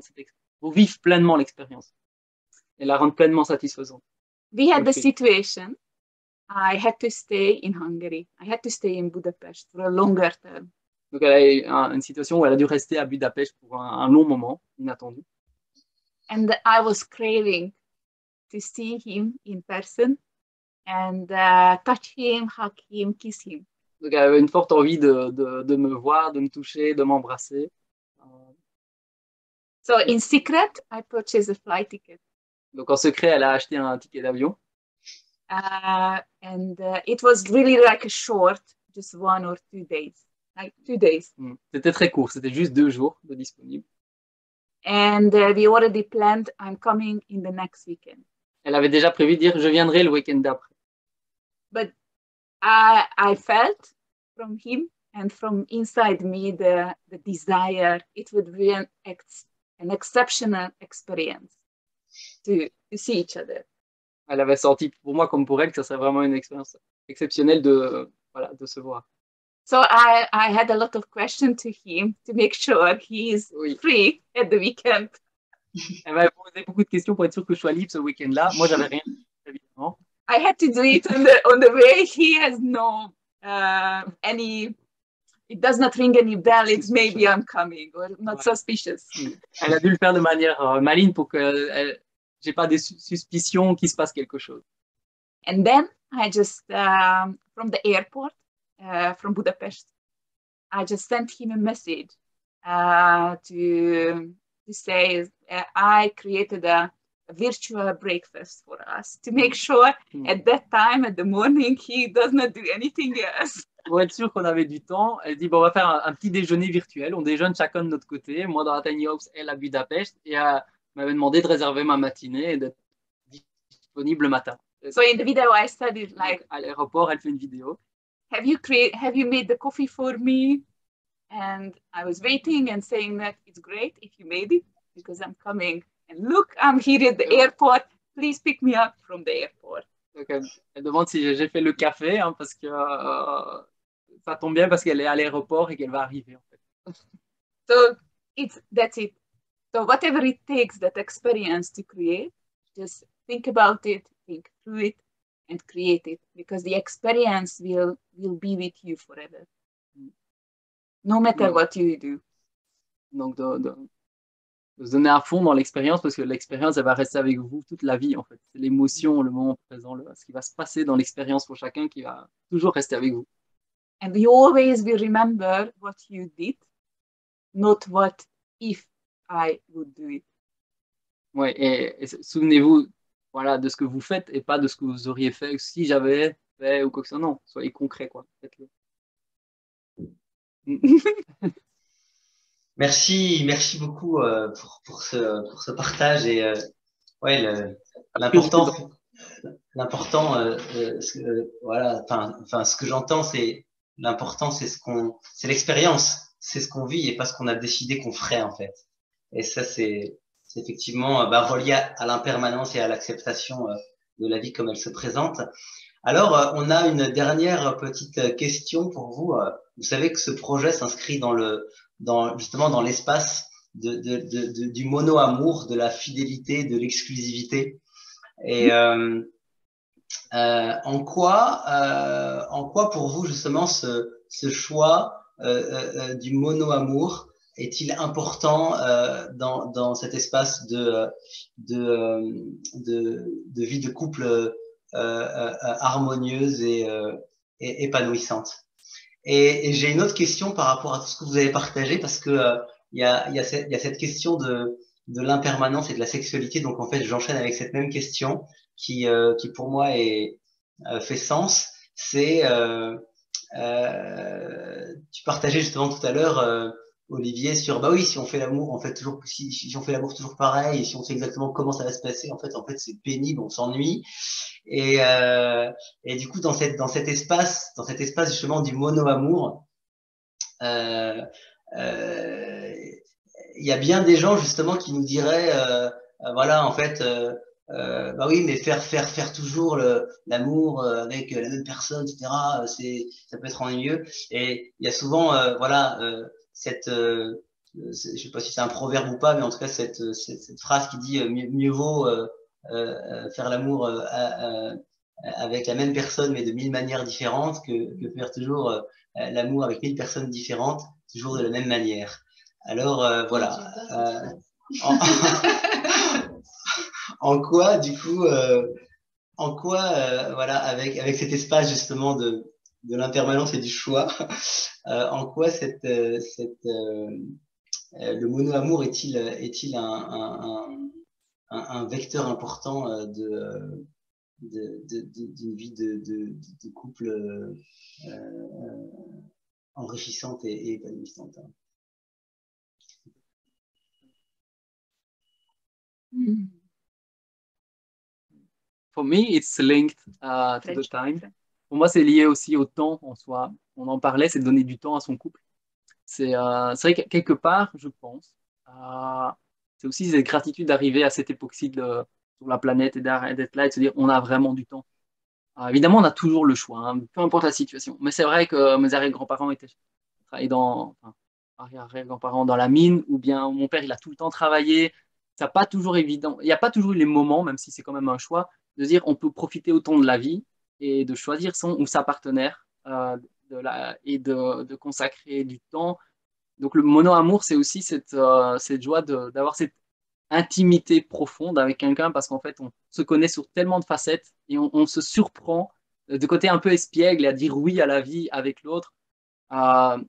pour vivre pleinement l'expérience et la rendre pleinement satisfaisante. We had the situation, I had to stay in Hungary. I had to stay in Budapest for a longer term. Donc elle a eu une situation où elle a dû rester à Budapest pour un long moment, inattendu. And I was craving to see him in person and touch him, hug him, kiss him. Donc elle avait une forte envie de me voir, de me toucher, de m'embrasser. So in secret, I purchased a flight ticket. Donc en secret, elle a acheté un ticket d'avion. And it was really like a short, just 1 or 2 days, like 2 days. C'était très court, c'était juste 2 jours de disponible. And we already planned, I'm coming in the next weekend. Elle avait déjà prévu de dire, je viendrai le week-end d'après. But I felt from him and from inside me the desire, it would be an exceptional experience to see each other. Elle avait senti, pour moi comme pour elle, que ça serait vraiment une expérience exceptionnelle de se voir. So I had a lot of questions to him to make sure he is free at the weekend. Elle m'avait posé beaucoup de questions pour être sûre que je sois libre ce week-end-là. Moi, j'avais rien, évidemment. I had to do it on the way. He has no it does not ring any bell, it's maybe I'm coming, or not suspicious. Elle a dû le faire de manière maligne pour que j'ai pas des suspicions qu'il se passe quelque chose. And then I just, from the airport, from Budapest, I just sent him a message to say I created a virtual breakfast for us to make sure at that time, at the morning, he does not do anything else. Pour être sûr qu'on avait du temps, elle dit bon, on va faire un petit déjeuner virtuel. On déjeune chacun de notre côté. Moi dans la Tiny House, elle à Budapest. Et elle m'avait demandé de réserver ma matinée et d'être disponible le matin. So in the video, I studied like à l'aéroport, elle fait une vidéo. Have you made the coffee for me? And I was waiting and saying that it's great if you made it because I'm coming. And look, I'm here at the airport. Please pick me up from the airport. Donc, elle demande si j'ai fait le café hein, parce que ça tombe bien parce qu'elle est à l'aéroport et qu'elle va arriver en fait. So that's it. So whatever it takes that experience to create, just think about it, think through it, and create it because the experience will be with you forever, no matter what you do. Donc de se donner à fond dans l'expérience parce que l'expérience elle va rester avec vous toute la vie en fait. C'est l'émotion, le moment présent, ce qui va se passer dans l'expérience pour chacun qui va toujours rester avec vous. And you always will remember what you did, not what if I would do it. Ouais, et souvenez-vous voilà, de ce que vous faites et pas de ce que vous auriez fait si j'avais fait ou quoi que ce soit. Non, soyez concret quoi. Faites-le. Merci beaucoup pour ce partage et l'important voilà enfin ce que j'entends c'est l'important c'est c'est l'expérience, c'est ce qu'on vit et pas ce qu'on a décidé qu'on ferait en fait. Et ça c'est effectivement relié à l'impermanence et à l'acceptation de la vie comme elle se présente. Alors, on a une dernière petite question pour vous. Vous savez que ce projet s'inscrit justement dans l'espace du mono-amour, de la fidélité, de l'exclusivité. Et en quoi pour vous justement ce choix du mono-amour est-il important dans cet espace de vie de couple harmonieuse et épanouissante. Et j'ai une autre question par rapport à tout ce que vous avez partagé parce que il y a cette question de l'impermanence et de la sexualité. Donc en fait, j'enchaîne avec cette même question qui pour moi fait sens. C'est tu partageais justement tout à l'heure Olivier sur oui si on fait l'amour on fait toujours si on fait l'amour toujours pareil et si on sait exactement comment ça va se passer en fait c'est pénible, on s'ennuie et du coup dans cet espace justement du mono-amour il y a bien des gens justement qui nous diraient voilà en fait oui mais faire toujours l'amour avec la même personne etc. ça peut être ennuyeux et il y a souvent je sais pas si c'est un proverbe ou pas, mais en tout cas cette phrase qui dit mieux vaut faire l'amour avec la même personne mais de 1000 manières différentes que faire toujours l'amour avec 1000 personnes différentes toujours de la même manière. Alors voilà. En quoi du coup voilà avec cet espace justement de l'impermanence et du choix, en quoi le mono-amour est-il un vecteur important d'une vie de couple enrichissante et épanouissante. For me, it's linked to the time. Pour moi, c'est lié aussi au temps en soi. On en parlait, c'est de donner du temps à son couple. C'est vrai que quelque part, je pense, c'est aussi cette gratitude d'arriver à cette époque-ci sur la planète et d'être là et de se dire on a vraiment du temps. Évidemment, on a toujours le choix, hein, peu importe la situation. Mais c'est vrai que mes arrière-grands-parents travaillaient arrière-grands-parents dans la mine, ou bien mon père, il a tout le temps travaillé. C'est pas toujours évident. Il n'y a pas toujours eu les moments, même si c'est quand même un choix, de dire on peut profiter autant de la vie et de choisir son ou sa partenaire et de consacrer du temps. Donc le mono-amour, c'est aussi cette joie d'avoir cette intimité profonde avec quelqu'un parce qu'en fait, on se connaît sur tellement de facettes et on se surprend de côté un peu espiègle et à dire oui à la vie avec l'autre. Ça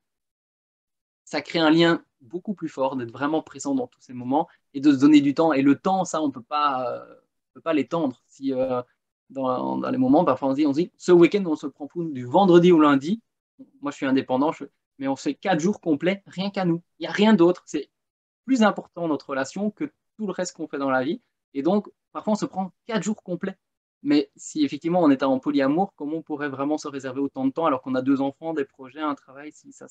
crée un lien beaucoup plus fort, d'être vraiment présent dans tous ces moments et de se donner du temps. Et le temps, ça, on peut pas l'étendre. Si dans les moments, parfois on se dit, ce week-end, on se prend du vendredi au lundi. Moi, je suis indépendant, mais on fait 4 jours complets, rien qu'à nous. Il n'y a rien d'autre. C'est plus important notre relation que tout le reste qu'on fait dans la vie. Et donc, parfois, on se prend 4 jours complets. Mais si effectivement on était en polyamour, comment on pourrait vraiment se réserver autant de temps alors qu'on a 2 enfants, des projets, un travail, si ça.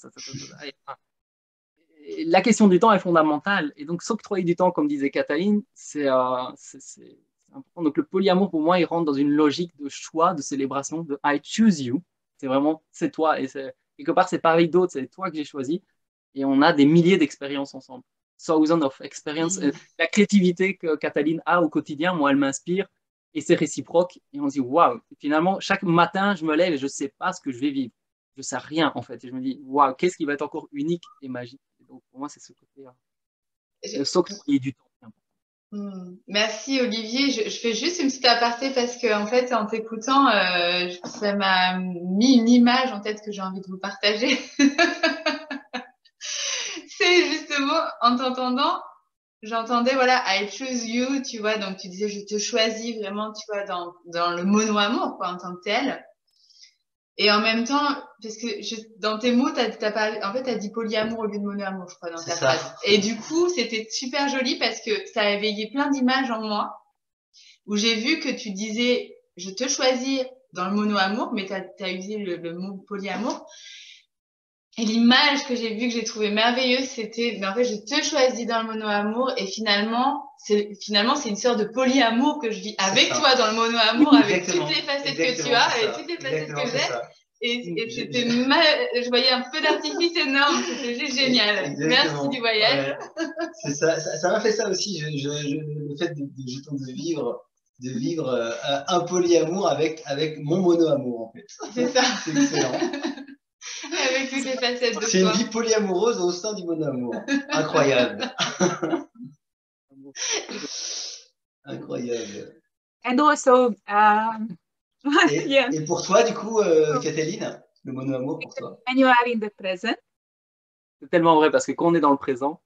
La question du temps est fondamentale. Et donc, s'octroyer du temps, comme disait Cataline, c'est important. Donc, le polyamour, pour moi, il rentre dans une logique de choix, de célébration, de I choose you. C'est vraiment, c'est toi. Et quelque part, c'est pas avec d'autres, c'est toi que j'ai choisi. Et on a des milliers d'expériences ensemble. Thousands of experiences. La créativité que Cataline a au quotidien, moi, elle m'inspire. Et c'est réciproque. Et on se dit, waouh, finalement, chaque matin, je me lève et je ne sais pas ce que je vais vivre. Je ne sais rien, en fait. Et je me dis, waouh, qu'est-ce qui va être encore unique et magique. Et donc, pour moi, c'est ce côté-là. S'octroyer du temps. Merci Olivier. Je fais juste une petite aparté parce que en fait, en t'écoutant, ça m'a mis une image en tête que j'ai envie de vous partager. C'est justement en t'entendant, j'entendais voilà, I choose you, tu vois. Donc tu disais, je te choisis vraiment, tu vois, dans le mono-amour, quoi, en tant que tel. Et en même temps, parce que dans tes mots, t'as parlé, en fait, t'as dit polyamour au lieu de mono-amour, je crois, dans ta phrase. Et du coup, c'était super joli parce que ça a éveillé plein d'images en moi où j'ai vu que tu disais, je te choisis dans le mono-amour, mais t'as usé le mot polyamour. Et l'image que j'ai vue, que j'ai trouvée merveilleuse, c'était, mais en fait, je te choisis dans le mono-amour et finalement, c'est une sorte de polyamour que je vis avec toi dans le mono-amour, avec toutes les facettes que tu as, avec toutes les facettes que j'ai. Et c'était je voyais un peu d'artifice énorme, c'était juste génial. Exactement. Merci du voyage. Ouais. C'est ça m'a fait ça aussi, le fait de vivre un polyamour avec mon mono-amour en fait. C'est ça. C'est excellent. Avec toutes les facettes de toi. C'est une vie polyamoureuse au sein du mono-amour. Incroyable. Incroyable. And also, et pour toi, du coup, Cataline, le mono-amour pour toi? When you are in the present. C'est tellement vrai parce que quand on est dans le présent,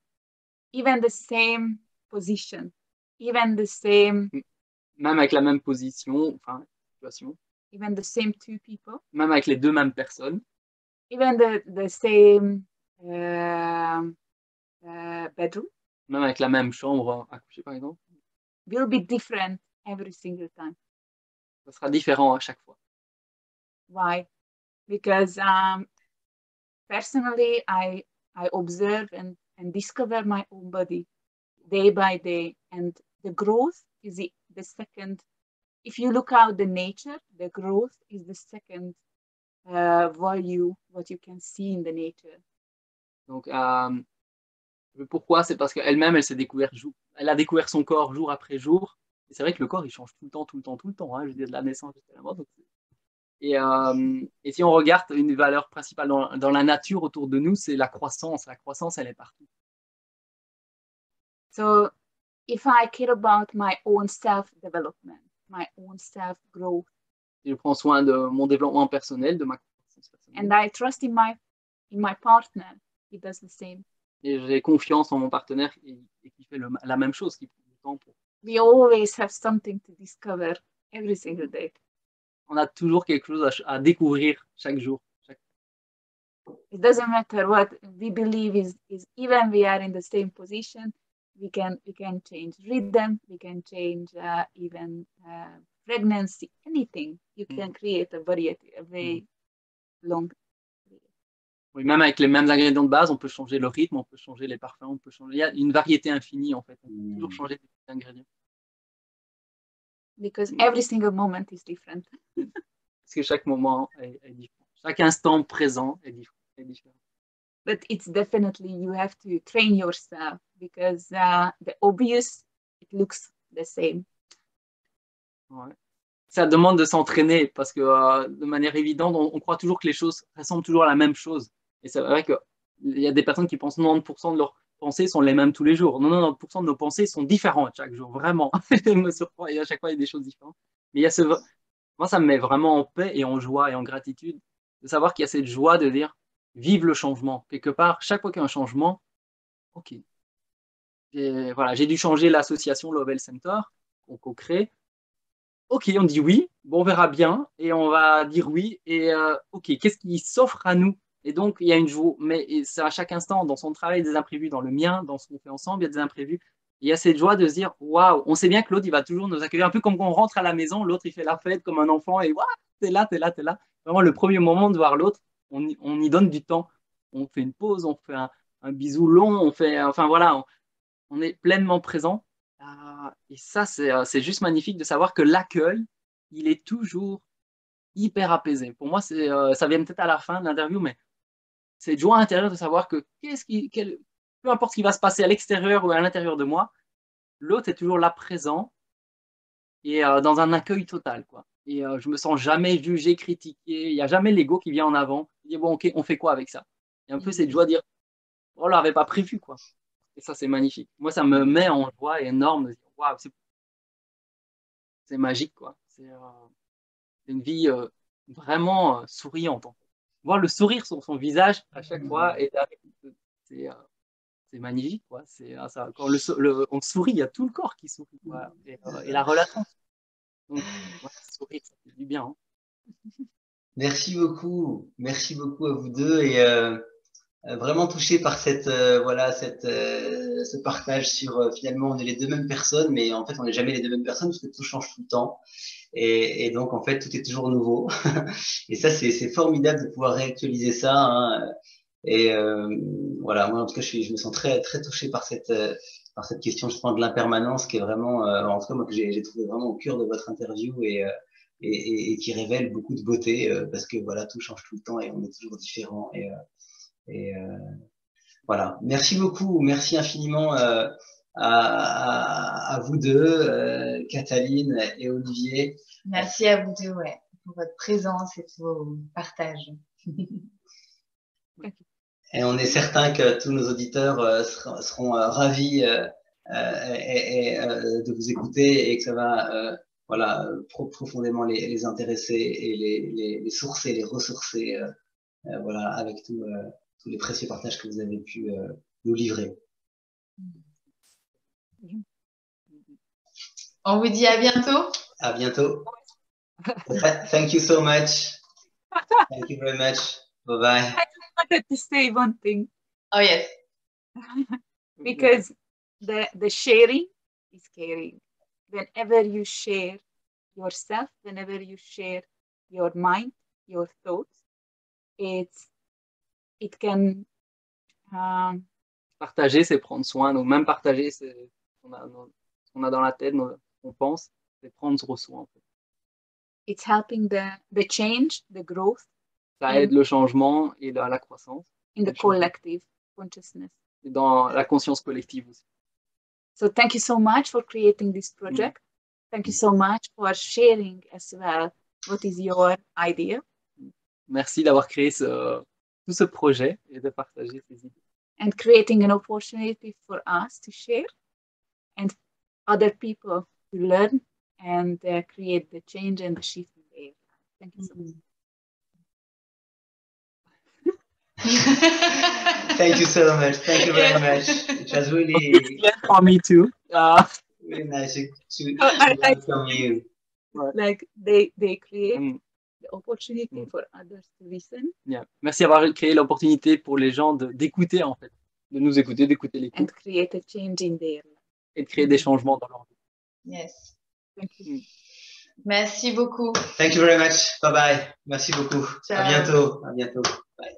even the same position, even the same. Même avec la même position, enfin, situation. Even the same two people. Même avec les deux mêmes personnes. Even the same bedroom. Même avec la même chambre à coucher, par exemple. Will be different every single time. Ça sera différent à chaque fois. Why? Because personally, I observe and discover my own body day by day, and the growth is the second. If you look out the nature, the growth is the second value what you can see in the nature. Donc, pourquoi? C'est parce qu'elle-même, elle a découvert son corps jour après jour. Et c'est vrai que le corps, il change tout le temps. Hein, je veux dire, de la naissance jusqu'à la mort. Donc, et si on regarde une valeur principale dans la nature autour de nous, c'est la croissance. La croissance, elle est partout. So, if I care about my own self-development, my own self-growth, je prends soin de mon développement personnel, de ma croissance personnelle. And I trust in my partner, he does the same. Et j'ai confiance en mon partenaire et qui fait la même chose, qui prend du temps pour. We always have something to discover every single day. On a toujours quelque chose à découvrir chaque jour. It doesn't matter what we believe is even we are in the same position, we can change rhythm, we can change even pregnancy, anything. You can create a variety, a very long. Oui, même avec les mêmes ingrédients de base, on peut changer le rythme, on peut changer les parfums, on peut changer. Il y a une variété infinie en fait. On peut toujours changer les ingrédients. Because every single moment is different. Parce que chaque moment est différent. Chaque instant présent est différent. But it's definitely you have to train yourself because the obvious it looks the same. Ouais. ça demande de s'entraîner parce que de manière évidente, on croit toujours que les choses ressemblent toujours à la même chose. Et c'est vrai qu'il y a des personnes qui pensent 90% de leurs pensées sont les mêmes tous les jours. 90% de nos pensées sont différentes chaque jour, vraiment. Je me surprends et à chaque fois, il y a des choses différentes. Mais il y a moi, ça me met vraiment en paix et en joie et en gratitude de savoir qu'il y a cette joie de dire vive le changement. Quelque part, chaque fois qu'il y a un changement, ok. Voilà, j'ai dû changer l'association Love Health Center qu'on crée. Ok, on dit oui, bon, on verra bien et on va dire oui. Et ok, qu'est-ce qui s'offre à nous? Et donc, il y a une joie, mais c'est à chaque instant, dans son travail, des imprévus, dans le mien, dans ce qu'on fait ensemble, il y a des imprévus. Il y a cette joie de se dire, waouh, on sait bien que l'autre, il va toujours nous accueillir, un peu comme quand on rentre à la maison, l'autre, il fait la fête comme un enfant et waouh, t'es là, t'es là, t'es là. Vraiment, le premier moment de voir l'autre, on y donne du temps. On fait une pause, on fait un bisou long, on fait, enfin voilà, on est pleinement présent. Et ça, c'est juste magnifique de savoir que l'accueil, il est toujours hyper apaisé. Pour moi, ça vient peut-être à la fin de l'interview, mais c'est joie intérieure de savoir que peu importe ce qui va se passer à l'extérieur ou à l'intérieur de moi, l'autre est toujours là présent et dans un accueil total, quoi. Et je me sens jamais jugé, critiqué. Il n'y a jamais l'ego qui vient en avant. Il dit bon, ok, on fait quoi avec ça? Et un peu cette joie de dire, oh, on l'avait pas prévu, quoi. Et ça, c'est magnifique. Moi, ça me met en joie énorme de dire, waouh, c'est magique, quoi. C'est une vie vraiment souriante, en fait. Voir le sourire sur son visage à chaque fois, c'est magnifique, quoi. Ça, quand on sourit, il y a tout le corps qui sourit, quoi. Et la relation. Donc, ouais, sourire, ça fait du bien. Hein. Merci beaucoup à vous deux et vraiment touché par ce partage sur finalement on est les deux mêmes personnes, mais en fait on n'est jamais les deux mêmes personnes parce que tout change tout le temps et donc en fait tout est toujours nouveau et ça c'est formidable de pouvoir réactualiser ça. Hein. Et voilà, moi en tout cas je me sens très très touché par cette question justement de l'impermanence qui est vraiment en tout cas moi que j'ai trouvé vraiment au cœur de votre interview et qui révèle beaucoup de beauté parce que voilà tout change tout le temps et on est toujours différent et voilà. Merci beaucoup, merci infiniment à vous deux, Cataline et Olivier. Merci à vous deux, ouais, pour votre présence et pour vos partages. Et on est certain que tous nos auditeurs seront ravis de vous écouter et que ça va voilà, profondément les intéresser et les sourcer, les ressourcer voilà, avec tous les précieux partages que vous avez pu nous livrer. On vous dit à bientôt. À bientôt. Thank you so much. Thank you very much. Bye-bye. I just wanted to say one thing. Oh, yes. Because the sharing is caring. Whenever you share yourself, whenever you share your mind, your thoughts, it can... Partager, c'est prendre soin. Donc même partager, c'est ce qu'on a dans la tête, qu'on pense, c'est prendre soin. En fait. It's helping the change, the growth. Ça aide le changement et la croissance. In the collective consciousness. Et dans la conscience collective aussi. So thank you so much for creating this project. Thank you so much for sharing as well what is your idea. Merci d'avoir créé tout ce projet et de partager ces idées. And creating an opportunity for us to share and other people to learn and create the change and the shift in their life. Thank you so much. Thank you so much. Thank you very much. It was really for me too. Really nice to learn from you. Like they create the opportunity for others to listen. Yeah. Merci d'avoir créé l'opportunité pour les gens d'écouter en fait, de nous écouter, d'écouter les couples. And create a change in their life. Et de créer des changements dans leur vie. Yes. Thank you. Merci beaucoup. Thank you very much. Bye bye. Merci beaucoup. Ciao. À bientôt. À bientôt. Bye.